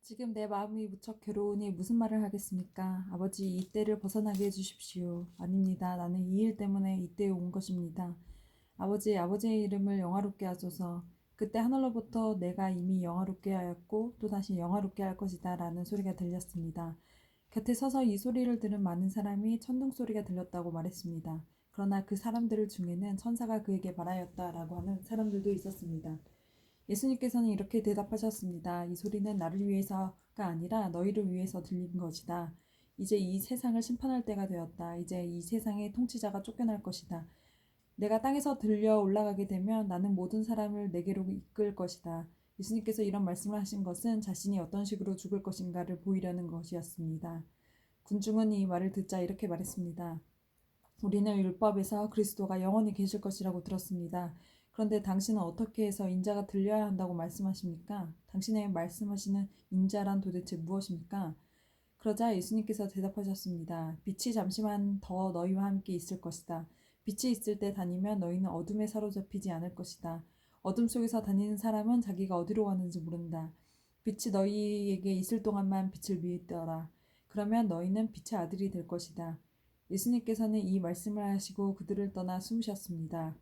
지금 내 마음이 무척 괴로우니 무슨 말을 하겠습니까? 아버지, 이 때를 벗어나게 해주십시오. 아닙니다. 나는 이 일 때문에 이때에 온 것입니다. 아버지, 아버지의 이름을 영화롭게 하소서. 그때 하늘로부터 내가 이미 영화롭게 하였고 또다시 영화롭게 할 것이다 라는 소리가 들렸습니다. 곁에 서서 이 소리를 들은 많은 사람이 천둥 소리가 들렸다고 말했습니다. 그러나 그 사람들 중에는 천사가 그에게 말하였다라고 하는 사람들도 있었습니다. 예수님께서는 이렇게 대답하셨습니다. 이 소리는 나를 위해서가 아니라 너희를 위해서 들린 것이다. 이제 이 세상을 심판할 때가 되었다. 이제 이 세상의 통치자가 쫓겨날 것이다. 내가 땅에서 들려 올라가게 되면 나는 모든 사람을 내게로 이끌 것이다. 예수님께서 이런 말씀을 하신 것은 자신이 어떤 식으로 죽을 것인가를 보이려는 것이었습니다. 군중은 이 말을 듣자 이렇게 말했습니다. 우리는 율법에서 그리스도가 영원히 계실 것이라고 들었습니다. 그런데 당신은 어떻게 해서 인자가 들려야 한다고 말씀하십니까? 당신의 말씀하시는 인자란 도대체 무엇입니까? 그러자 예수님께서 대답하셨습니다. 빛이 잠시만 더 너희와 함께 있을 것이다. 빛이 있을 때 다니면 너희는 어둠에 사로잡히지 않을 것이다. 어둠 속에서 다니는 사람은 자기가 어디로 가는지 모른다. 빛이 너희에게 있을 동안만 빛을 비추더라. 그러면 너희는 빛의 아들이 될 것이다. 예수님께서는 이 말씀을 하시고 그들을 떠나 숨으셨습니다.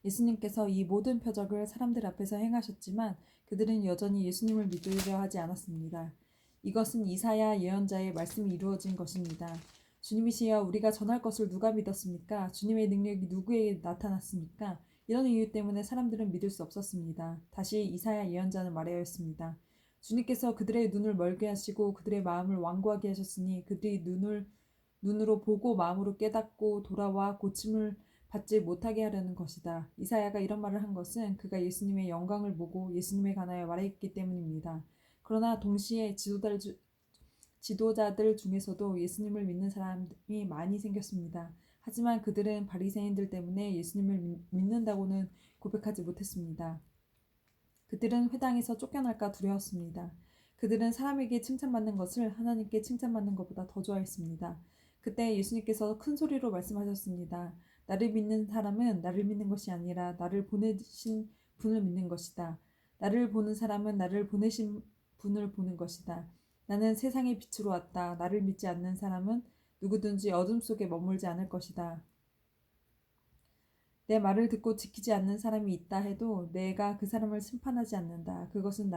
예수님께서 이 모든 표적을 사람들 앞에서 행하셨지만 그들은 여전히 예수님을 믿으려 하지 않았습니다. 이것은 이사야 예언자의 말씀이 이루어진 것입니다. 주님이시여 우리가 전할 것을 누가 믿었습니까? 주님의 능력이 누구에게 나타났습니까? 이런 이유 때문에 사람들은 믿을 수 없었습니다. 다시 이사야 예언자는 말하였습니다. 주님께서 그들의 눈을 멀게 하시고 그들의 마음을 완고하게 하셨으니 그들이 눈으로 보고 마음으로 깨닫고 돌아와 고침을 받지 못하게 하려는 것이다. 이사야가 이런 말을 한 것은 그가 예수님의 영광을 보고 예수님에 관하여 말했기 때문입니다. 그러나 동시에 지도자들 중에서도 예수님을 믿는 사람이 많이 생겼습니다. 하지만 그들은 바리새인들 때문에 예수님을 믿는다고는 고백하지 못했습니다. 그들은 회당에서 쫓겨날까 두려웠습니다. 그들은 사람에게 칭찬받는 것을 하나님께 칭찬받는 것보다 더 좋아했습니다. 그때 예수님께서 큰 소리로 말씀하셨습니다. 나를 믿는 사람은 나를 믿는 것이 아니라 나를 보내신 분을 믿는 것이다. 나를 보는 사람은 나를 보내신 분을 보는 것이다. 나는 세상의 빛으로 왔다. 나를 믿지 않는 사람은 누구든지 어둠 속에 머물지 않을 것이다. 내 말을 듣고 지키지 않는 사람이 있다 해도 내가 그 사람을 심판하지 않는다. 그것은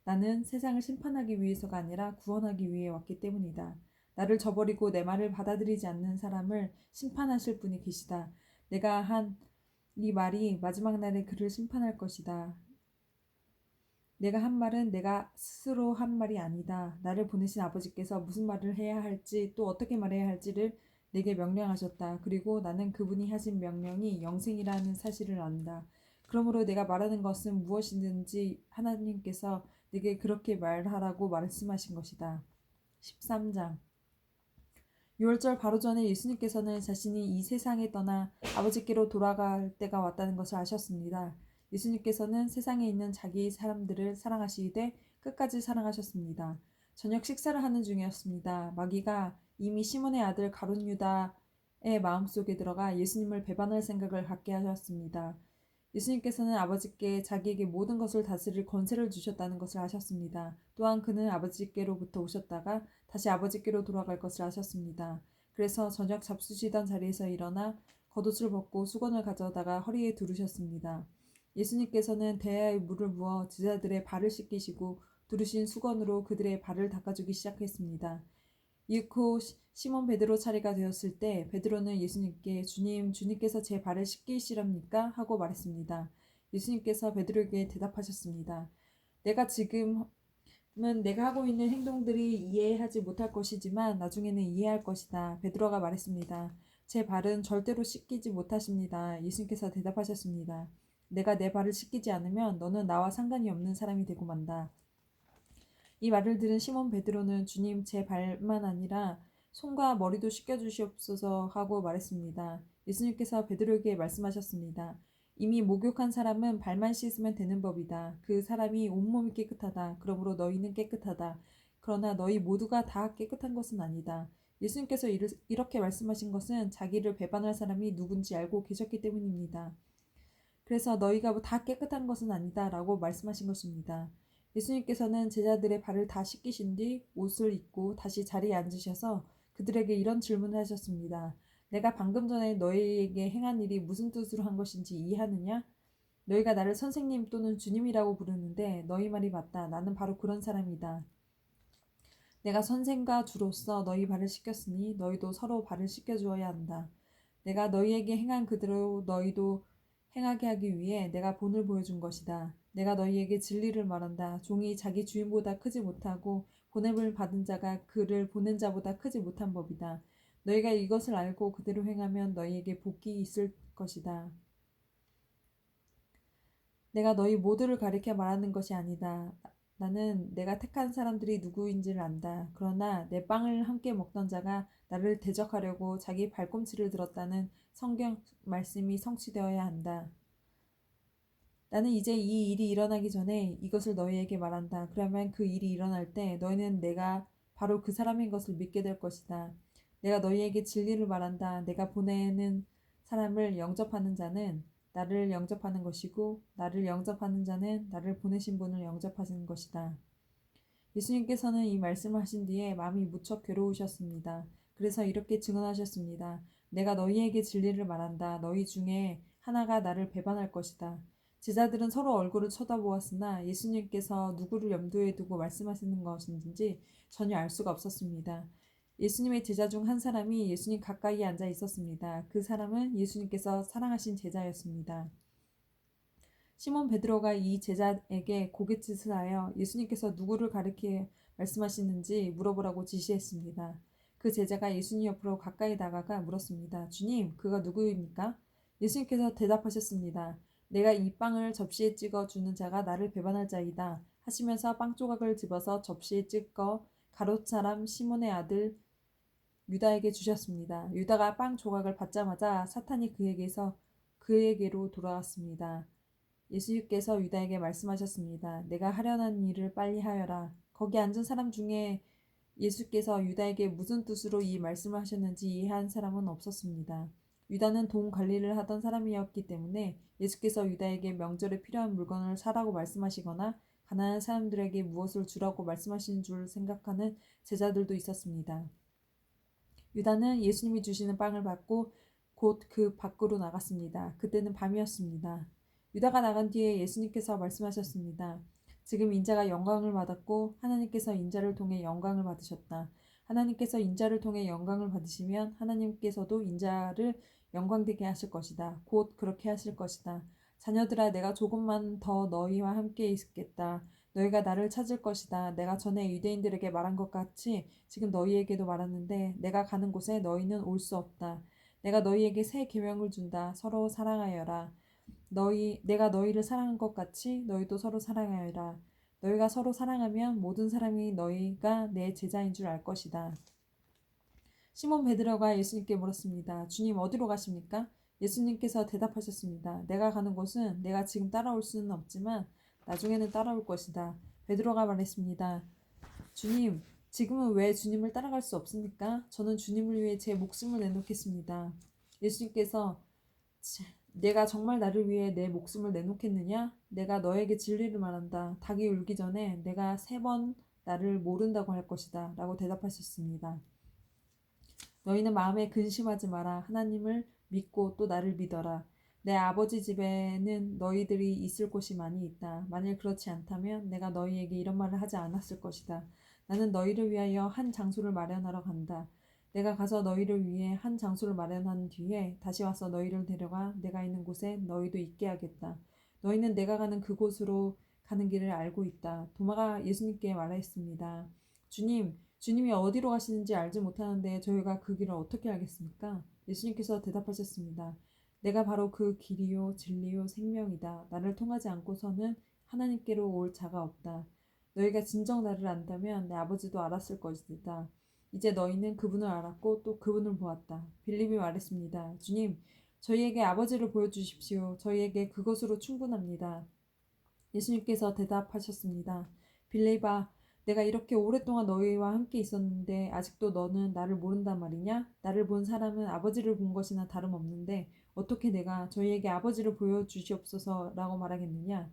나는 세상을 심판하기 위해서가 아니라 구원하기 위해 왔기 때문이다. 나를 저버리고 내 말을 받아들이지 않는 사람을 심판하실 분이 계시다. 내가 한 이 말이 마지막 날에 그를 심판할 것이다. 내가 한 말은 내가 스스로 한 말이 아니다. 나를 보내신 아버지께서 무슨 말을 해야 할지 또 어떻게 말해야 할지를 내게 명령하셨다. 그리고 나는 그분이 하신 명령이 영생이라는 사실을 안다. 그러므로 내가 말하는 것은 무엇이든지 하나님께서 내게 그렇게 말하라고 말씀하신 것이다. 13장 6월절 바로 전에 예수님께서는 자신이 이 세상에 떠나 아버지께로 돌아갈 때가 왔다는 것을 아셨습니다. 예수님께서는 세상에 있는 자기 사람들을 사랑하시되 끝까지 사랑하셨습니다. 저녁 식사를 하는 중이었습니다. 마귀가 이미 시몬의 아들 가룟 유다의 마음속에 들어가 예수님을 배반할 생각을 갖게 하셨습니다. 예수님께서는 아버지께 자기에게 모든 것을 다스릴 권세를 주셨다는 것을 아셨습니다. 또한 그는 아버지께로부터 오셨다가 다시 아버지께로 돌아갈 것을 아셨습니다. 그래서 저녁 잡수시던 자리에서 일어나 겉옷을 벗고 수건을 가져다가 허리에 두르셨습니다. 예수님께서는 대야에 물을 부어 제자들의 발을 씻기시고 두르신 수건으로 그들의 발을 닦아주기 시작했습니다. 이윽고 시몬 베드로 차례가 되었을 때 베드로는 예수님께 주님께서 제 발을 씻기시랍니까? 하고 말했습니다. 예수님께서 베드로에게 대답하셨습니다. 지금은 내가 하고 있는 행동들이 이해하지 못할 것이지만 나중에는 이해할 것이다. 베드로가 말했습니다. 제 발은 절대로 씻기지 못하십니다. 예수님께서 대답하셨습니다. 내가 내 발을 씻기지 않으면 너는 나와 상관이 없는 사람이 되고 만다. 이 말을 들은 시몬 베드로는 주님 제 발만 아니라 손과 머리도 씻겨주시옵소서 하고 말했습니다. 예수님께서 베드로에게 말씀하셨습니다. 이미 목욕한 사람은 발만 씻으면 되는 법이다. 그 사람이 온몸이 깨끗하다. 그러므로 너희는 깨끗하다. 그러나 너희 모두가 다 깨끗한 것은 아니다. 예수님께서 이렇게 말씀하신 것은 자기를 배반할 사람이 누군지 알고 계셨기 때문입니다. 그래서 너희가 다 깨끗한 것은 아니다 라고 말씀하신 것입니다. 예수님께서는 제자들의 발을 다 씻기신 뒤 옷을 입고 다시 자리에 앉으셔서 그들에게 이런 질문을 하셨습니다. 내가 방금 전에 너희에게 행한 일이 무슨 뜻으로 한 것인지 이해하느냐? 너희가 나를 선생님 또는 주님이라고 부르는데 너희 말이 맞다. 나는 바로 그런 사람이다. 내가 선생과 주로서 너희 발을 씻겼으니 너희도 서로 발을 씻겨주어야 한다. 내가 너희에게 행한 그대로 너희도 행하게 하기 위해 내가 본을 보여준 것이다. 내가 너희에게 진리를 말한다. 종이 자기 주인보다 크지 못하고 보냄을 받은 자가 그를 보낸 자보다 크지 못한 법이다. 너희가 이것을 알고 그대로 행하면 너희에게 복이 있을 것이다. 내가 너희 모두를 가리켜 말하는 것이 아니다. 나는 내가 택한 사람들이 누구인지를 안다. 그러나 내 빵을 함께 먹던 자가 나를 대적하려고 자기 발꿈치를 들었다는 성경 말씀이 성취되어야 한다. 나는 이제 이 일이 일어나기 전에 이것을 너희에게 말한다. 그러면 그 일이 일어날 때 너희는 내가 바로 그 사람인 것을 믿게 될 것이다. 내가 너희에게 진리를 말한다. 내가 보내는 사람을 영접하는 자는 나를 영접하는 것이고 나를 영접하는 자는 나를 보내신 분을 영접하는 것이다. 예수님께서는 이 말씀을 하신 뒤에 마음이 무척 괴로우셨습니다. 그래서 이렇게 증언하셨습니다. 내가 너희에게 진리를 말한다. 너희 중에 하나가 나를 배반할 것이다. 제자들은 서로 얼굴을 쳐다보았으나 예수님께서 누구를 염두에 두고 말씀하시는 것인지 전혀 알 수가 없었습니다. 예수님의 제자 중 한 사람이 예수님 가까이에 앉아 있었습니다. 그 사람은 예수님께서 사랑하신 제자였습니다. 시몬 베드로가 이 제자에게 고갯짓을 하여 예수님께서 누구를 가리켜 말씀하시는지 물어보라고 지시했습니다. 그 제자가 예수님 옆으로 가까이 다가가 물었습니다. 주님, 그가 누구입니까? 예수님께서 대답하셨습니다. 내가 이 빵을 접시에 찍어 주는 자가 나를 배반할 자이다. 하시면서 빵 조각을 집어서 접시에 찍어 가롯 사람 시몬의 아들 유다에게 주셨습니다. 유다가 빵 조각을 받자마자 사탄이 그에게로 돌아왔습니다. 예수님께서 유다에게 말씀하셨습니다. 내가 하려는 일을 빨리 하여라. 거기 앉은 사람 중에 예수께서 유다에게 무슨 뜻으로 이 말씀을 하셨는지 이해한 사람은 없었습니다. 유다는 돈 관리를 하던 사람이었기 때문에 예수께서 유다에게 명절에 필요한 물건을 사라고 말씀하시거나 가난한 사람들에게 무엇을 주라고 말씀하시는 줄 생각하는 제자들도 있었습니다. 유다는 예수님이 주시는 빵을 받고 곧 그 밖으로 나갔습니다. 그때는 밤이었습니다. 유다가 나간 뒤에 예수님께서 말씀하셨습니다. 지금 인자가 영광을 받았고 하나님께서 인자를 통해 영광을 받으셨다. 하나님께서 인자를 통해 영광을 받으시면 하나님께서도 인자를 영광되게 하실 것이다. 곧 그렇게 하실 것이다. 자녀들아, 내가 조금만 더 너희와 함께 있겠다. 너희가 나를 찾을 것이다. 내가 전에 유대인들에게 말한 것 같이 지금 너희에게도 말하는데 내가 가는 곳에 너희는 올 수 없다. 내가 너희에게 새 계명을 준다. 서로 사랑하여라. 내가 너희를 사랑한 것 같이 너희도 서로 사랑하여라. 너희가 서로 사랑하면 모든 사람이 너희가 내 제자인 줄 알 것이다. 시몬 베드로가 예수님께 물었습니다. 주님, 어디로 가십니까? 예수님께서 대답하셨습니다. 내가 가는 곳은 내가 지금 따라올 수는 없지만 나중에는 따라올 것이다. 베드로가 말했습니다. 주님, 지금은 왜 주님을 따라갈 수 없습니까? 저는 주님을 위해 제 목숨을 내놓겠습니다. 예수님께서 내가 정말 나를 위해 내 목숨을 내놓겠느냐? 내가 너에게 진리를 말한다. 닭이 울기 전에 내가 3번 나를 모른다고 할 것이다. 라고 대답하셨습니다. 너희는 마음에 근심하지 마라. 하나님을 믿고 또 나를 믿어라. 내 아버지 집에는 너희들이 있을 곳이 많이 있다. 만일 그렇지 않다면 내가 너희에게 이런 말을 하지 않았을 것이다. 나는 너희를 위하여 한 장소를 마련하러 간다. 내가 가서 너희를 위해 한 장소를 마련한 뒤에 다시 와서 너희를 데려가 내가 있는 곳에 너희도 있게 하겠다. 너희는 내가 가는 그곳으로 가는 길을 알고 있다. 도마가 예수님께 말했습니다. 주님이 어디로 가시는지 알지 못하는데 저희가 그 길을 어떻게 알겠습니까? 예수님께서 대답하셨습니다. 내가 바로 그 길이요 진리요 생명이다. 나를 통하지 않고서는 하나님께로 올 자가 없다. 너희가 진정 나를 안다면 내 아버지도 알았을 것이다. 이제 너희는 그분을 알았고 또 그분을 보았다. 빌립이 말했습니다. 주님, 저희에게 아버지를 보여주십시오. 저희에게 그것으로 충분합니다. 예수님께서 대답하셨습니다. 빌립아, 내가 이렇게 오랫동안 너희와 함께 있었는데 아직도 너는 나를 모른단 말이냐? 나를 본 사람은 아버지를 본 것이나 다름없는데 어떻게 내가 저희에게 아버지를 보여주시옵소서라고 말하겠느냐?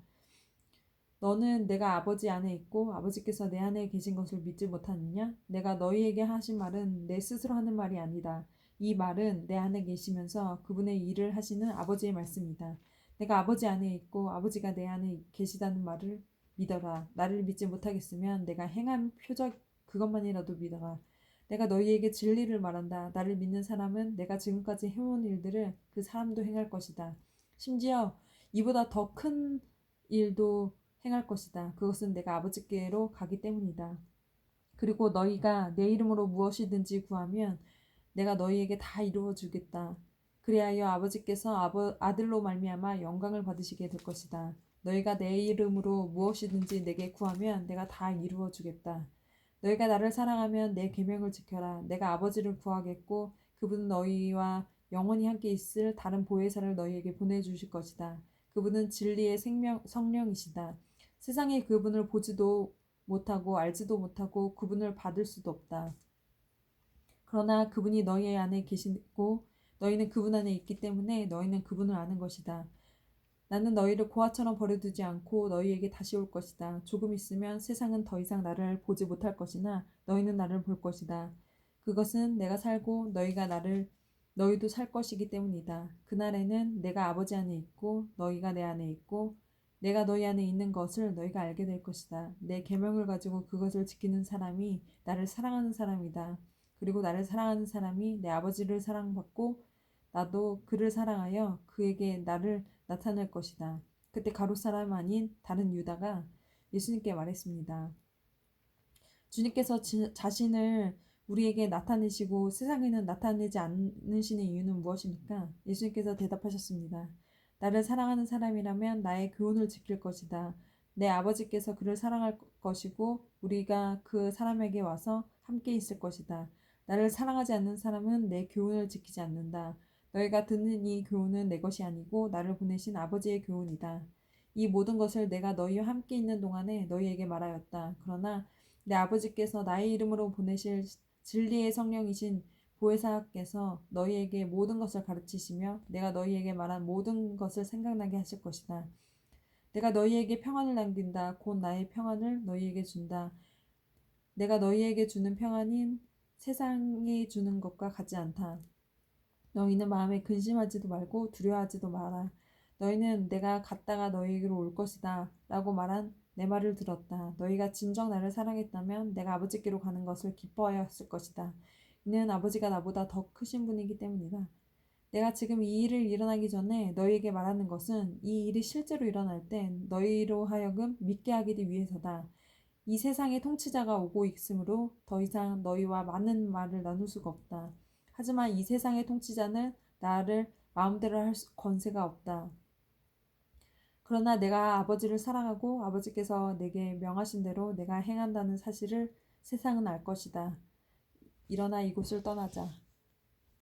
너는 내가 아버지 안에 있고 아버지께서 내 안에 계신 것을 믿지 못하느냐? 내가 너희에게 하신 말은 내 스스로 하는 말이 아니다. 이 말은 내 안에 계시면서 그분의 일을 하시는 아버지의 말씀이다. 내가 아버지 안에 있고 아버지가 내 안에 계시다는 말을 믿어라. 나를 믿지 못하겠으면 내가 행한 표적 그것만이라도 믿어라. 내가 너희에게 진리를 말한다. 나를 믿는 사람은 내가 지금까지 해온 일들을 그 사람도 행할 것이다. 심지어 이보다 더 큰 일도 행할 것이다. 그것은 내가 아버지께로 가기 때문이다. 그리고 너희가 내 이름으로 무엇이든지 구하면 내가 너희에게 다 이루어 주겠다. 그리하여 아버지께서 아들로 말미암아 영광을 받으시게 될 것이다. 너희가 내 이름으로 무엇이든지 내게 구하면 내가 다 이루어 주겠다. 너희가 나를 사랑하면 내 계명을 지켜라. 내가 아버지를 구하겠고 그분은 너희와 영원히 함께 있을 다른 보혜사를 너희에게 보내주실 것이다. 그분은 진리의 성령이시다. 세상에 그분을 보지도 못하고 알지도 못하고 그분을 받을 수도 없다. 그러나 그분이 너희 안에 계시고 너희는 그분 안에 있기 때문에 너희는 그분을 아는 것이다. 나는 너희를 고아처럼 버려두지 않고 너희에게 다시 올 것이다. 조금 있으면 세상은 더 이상 나를 보지 못할 것이나 너희는 나를 볼 것이다. 그것은 내가 살고 너희도 살 것이기 때문이다. 그날에는 내가 아버지 안에 있고 너희가 내 안에 있고 내가 너희 안에 있는 것을 너희가 알게 될 것이다. 내 계명을 가지고 그것을 지키는 사람이 나를 사랑하는 사람이다. 그리고 나를 사랑하는 사람이 내 아버지를 사랑받고 나도 그를 사랑하여 그에게 나를 나타낼 것이다. 그때 가롯 사람 아닌 다른 유다가 예수님께 말했습니다. 주님께서 자신을 우리에게 나타내시고 세상에는 나타내지 않으시는 이유는 무엇입니까? 예수님께서 대답하셨습니다. 나를 사랑하는 사람이라면 나의 교훈을 지킬 것이다. 내 아버지께서 그를 사랑할 것이고 우리가 그 사람에게 와서 함께 있을 것이다. 나를 사랑하지 않는 사람은 내 교훈을 지키지 않는다. 너희가 듣는 이 교훈은 내 것이 아니고 나를 보내신 아버지의 교훈이다. 이 모든 것을 내가 너희와 함께 있는 동안에 너희에게 말하였다. 그러나 내 아버지께서 나의 이름으로 보내실 진리의 성령이신 보혜사께서 너희에게 모든 것을 가르치시며 내가 너희에게 말한 모든 것을 생각나게 하실 것이다. 내가 너희에게 평안을 남긴다. 곧 나의 평안을 너희에게 준다. 내가 너희에게 주는 평안인 세상이 주는 것과 같지 않다. 너희는 마음에 근심하지도 말고 두려워하지도 마라. 너희는 내가 갔다가 너희에게로 올 것이다 라고 말한 내 말을 들었다. 너희가 진정 나를 사랑했다면 내가 아버지께로 가는 것을 기뻐하였을 것이다. 이는 아버지가 나보다 더 크신 분이기 때문이다. 내가 지금 이 일을 일어나기 전에 너희에게 말하는 것은 이 일이 실제로 일어날 땐 너희로 하여금 믿게 하기 위해서다. 이 세상의 통치자가 오고 있으므로 더 이상 너희와 많은 말을 나눌 수가 없다. 하지만 이 세상의 통치자는 나를 마음대로 할 권세가 없다. 그러나 내가 아버지를 사랑하고 아버지께서 내게 명하신 대로 내가 행한다는 사실을 세상은 알 것이다. 일어나 이곳을 떠나자.